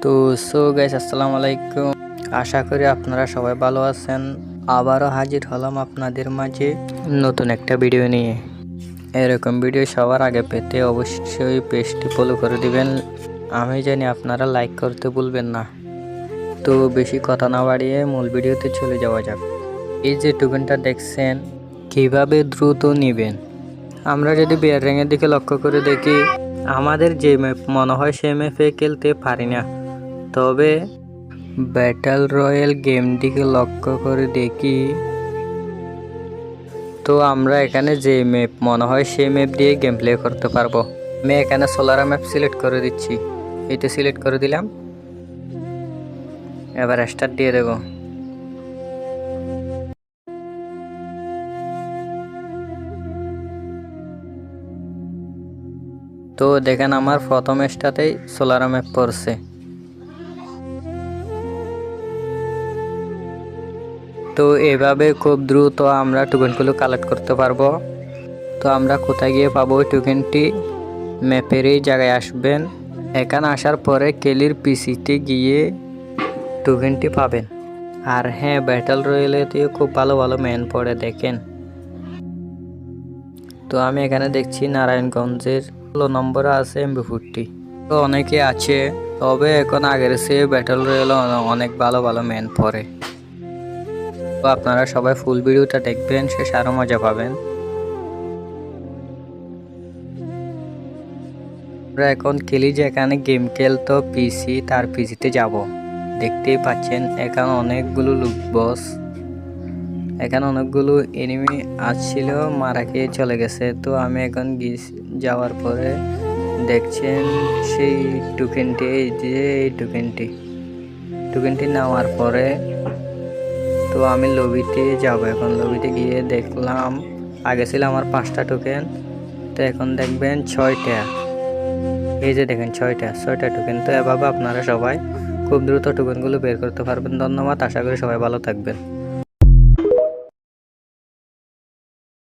তো গাইস আসসালামু আলাইকুম। আশা করি আপনারা সবাই ভালো আছেন। আবারও হাজির হলাম আপনাদের মাঝে নতুন একটা ভিডিও নিয়ে। এরকম ভিডিও সবার আগে পেতে অবশ্যই পেজটি ফলো করে দিবেন। আমি জানি আপনারা লাইক করতে ভুলবেন না। তো বেশি কথা না বাড়িয়ে মূল ভিডিওতে চলে যাওয়া যাক। এই যে টোকেনটা দেখছেন, কিভাবে দ্রুত নেবেন। আমরা যদি বিয়ার র্যাঙ্কের দিকে লক্ষ্য করে দেখি, আমাদের যে ম্যাপ মনে হয় সেই ম্যাপে খেলতে পারি না। তবে ব্যাটল রয়্যাল গেম দিকে লক্ষ্য করে দেখি, তো আমরা এখানে যে ম্যাপ মনে হয় সেই ম্যাপ দিয়ে গেম প্লে করতে পারবো। আমি এখানে সোলার ম্যাপ সিলেক্ট করে দিচ্ছি। এইটা সিলেক্ট করে দিলাম, এবার স্টার্ট দিয়ে দেব। তো দেখেন আমার প্রথম স্টার্টেই সোলার ম্যাপ পড়ছে। তো এভাবে খুব দ্রুত আমরা টোকেনগুলো কালেক্ট করতে পারবো। তো আমরা কোথায় গিয়ে পাবো টোকেনটি? ম্যাপের এই জায়গায় আসবেন। এখানে আসার পরে কেলির পিসিতে গিয়ে টোকেনটি পাবেন। আর হ্যাঁ, ব্যাটল রয়্যালেতেও খুব ভালো ভালো ম্যান পড়ে দেখেন। তো আমি এখানে দেখছি নারায়ণগঞ্জের 16 নম্বরে আছে এমবি40। তো অনেকে আছে, তবে এখন আগের চেয়ে ব্যাটল রয়্যালে অনেক ভালো ভালো ম্যান পড়ে। তো আপনারা সবাই ফুল ভিডিওটা দেখবেন, শেষে আরও মজা পাবেন। আমরা এখন খেলি যে এখানে গেম খেলতো পিসি, তার পিসিতে যাব। দেখতেই পাচ্ছেন এখানে অনেকগুলো লুক বস, এখানে অনেকগুলো এনিমি আসছিল, মারা খেয়ে চলে গেছে। তো আমি এখন যাওয়ার পরে দেখছেন সেই টোকেনটি, এই যে এই টোকেনটি নেওয়ার পরে তো আমি লবিতে যাব। এখন লবিতে গিয়ে দেখলাম আগে ছিল আমার 5টা টোকেন, তো এখন দেখবেন 6টা। এই যে দেখেন 6টা টোকেন। তো এভাবে আপনারা সবাই খুব দ্রুত টোকেনগুলো বের করতে পারবেন। ধন্যবাদ, আশা করি সবাই ভালো থাকবেন।